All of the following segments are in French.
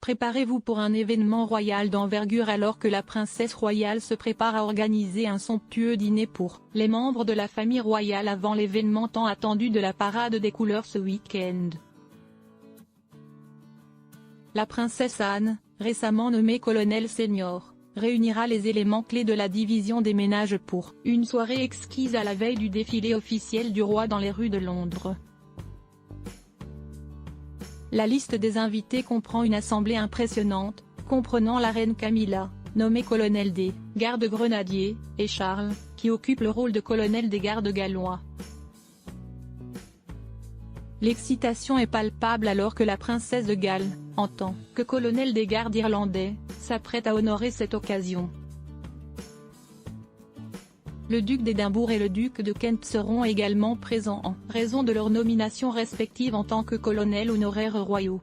Préparez-vous pour un événement royal d'envergure alors que la princesse royale se prépare à organiser un somptueux dîner pour les membres de la famille royale avant l'événement tant attendu de la parade des couleurs ce week-end. La princesse Anne, récemment nommée colonel senior, réunira les éléments clés de la division des ménages pour une soirée exquise à la veille du défilé officiel du roi dans les rues de Londres. La liste des invités comprend une assemblée impressionnante, comprenant la reine Camilla, nommée colonel des gardes grenadiers, et Charles, qui occupe le rôle de colonel des gardes gallois. L'excitation est palpable alors que la princesse de Galles, en tant que colonel des gardes irlandais, s'apprête à honorer cette occasion. Le duc d'Édimbourg et le duc de Kent seront également présents en raison de leur nomination respective en tant que colonels honoraires royaux.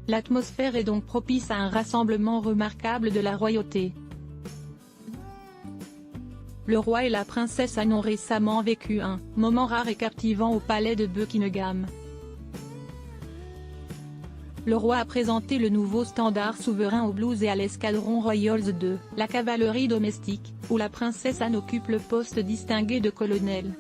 L'atmosphère est donc propice à un rassemblement remarquable de la royauté. Le roi et la princesse Anne ont récemment vécu un moment rare et captivant au palais de Buckingham. Le roi a présenté le nouveau standard souverain aux Blues et à l'escadron Royals de la cavalerie domestique, où la princesse Anne occupe le poste distingué de colonel.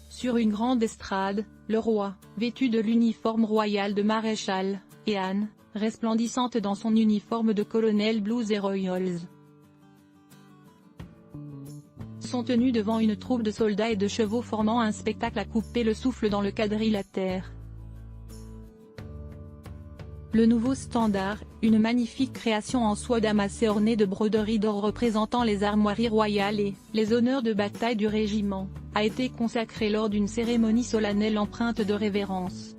Sur une grande estrade, le roi, vêtu de l'uniforme royal de maréchal, et Anne, resplendissante dans son uniforme de colonel Blues et Royals, sont tenus devant une troupe de soldats et de chevaux formant un spectacle à couper le souffle dans le quadrilatère. Le nouveau standard, une magnifique création en soie damassée ornée de broderies d'or représentant les armoiries royales et les honneurs de bataille du régiment, a été consacré lors d'une cérémonie solennelle empreinte de révérence.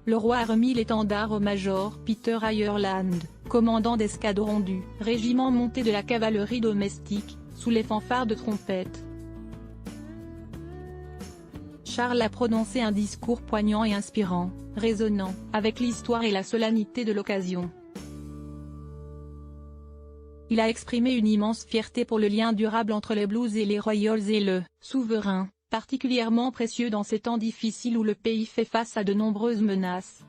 Le roi a remis l'étendard au major Peter Ireland, commandant d'escadron du régiment monté de la cavalerie domestique, sous les fanfares de trompette. Charles a prononcé un discours poignant et inspirant, résonnant avec l'histoire et la solennité de l'occasion. Il a exprimé une immense fierté pour le lien durable entre les Blues et les Royals et le souverain, particulièrement précieux dans ces temps difficiles où le pays fait face à de nombreuses menaces.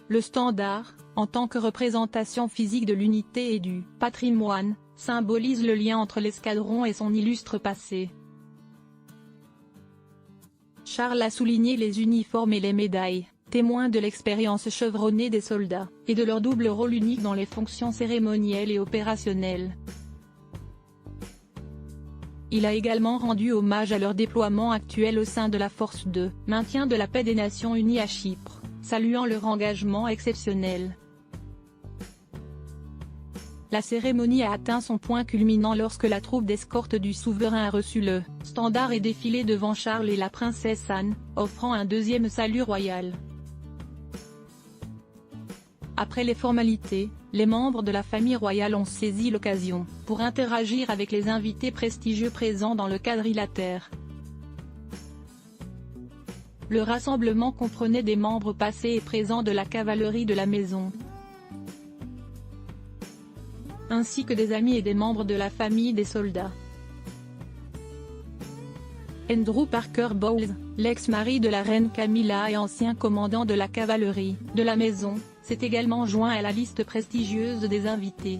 Le standard, en tant que représentation physique de l'unité et du patrimoine, symbolise le lien entre l'escadron et son illustre passé. Charles a souligné les uniformes et les médailles, témoins de l'expérience chevronnée des soldats, et de leur double rôle unique dans les fonctions cérémonielles et opérationnelles. Il a également rendu hommage à leur déploiement actuel au sein de la force de maintien de la paix des Nations Unies à Chypre, saluant leur engagement exceptionnel. La cérémonie a atteint son point culminant lorsque la troupe d'escorte du souverain a reçu le standard et défilé devant Charles et la princesse Anne, offrant un deuxième salut royal. Après les formalités, les membres de la famille royale ont saisi l'occasion pour interagir avec les invités prestigieux présents dans le quadrilatère. Le rassemblement comprenait des membres passés et présents de la cavalerie de la maison, ainsi que des amis et des membres de la famille des soldats. Andrew Parker Bowles, l'ex-mari de la reine Camilla et ancien commandant de la cavalerie de la maison, s'est également joint à la liste prestigieuse des invités.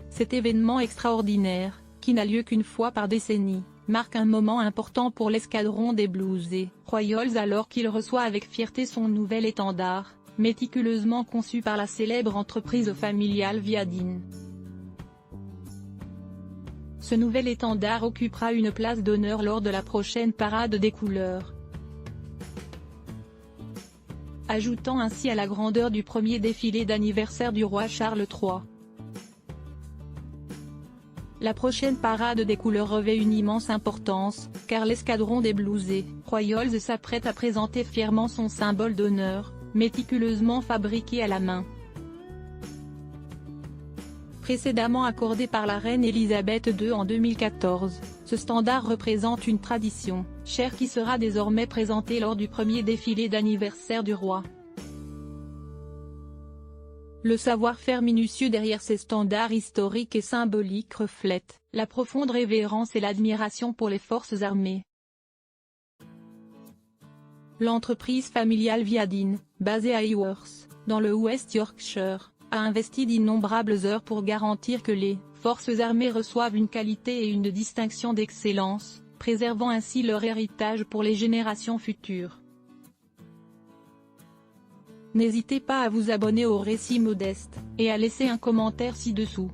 Cet événement extraordinaire, qui n'a lieu qu'une fois par décennie, marque un moment important pour l'escadron des Blues et Royals alors qu'il reçoit avec fierté son nouvel étendard, méticuleusement conçu par la célèbre entreprise familiale Viadine. Ce nouvel étendard occupera une place d'honneur lors de la prochaine parade des couleurs, ajoutant ainsi à la grandeur du premier défilé d'anniversaire du roi Charles III. La prochaine parade des couleurs revêt une immense importance, car l'escadron des Blues et Royals s'apprête à présenter fièrement son symbole d'honneur, méticuleusement fabriqué à la main. Précédemment accordé par la reine Elisabeth II en 2014, ce standard représente une tradition chère qui sera désormais présentée lors du premier défilé d'anniversaire du roi. Le savoir-faire minutieux derrière ces standards historiques et symboliques reflète la profonde révérence et l'admiration pour les forces armées. L'entreprise familiale Viadine, basée à Eworth, dans le West Yorkshire, a investi d'innombrables heures pour garantir que les forces armées reçoivent une qualité et une distinction d'excellence, préservant ainsi leur héritage pour les générations futures. N'hésitez pas à vous abonner au Récit Modeste, et à laisser un commentaire ci-dessous.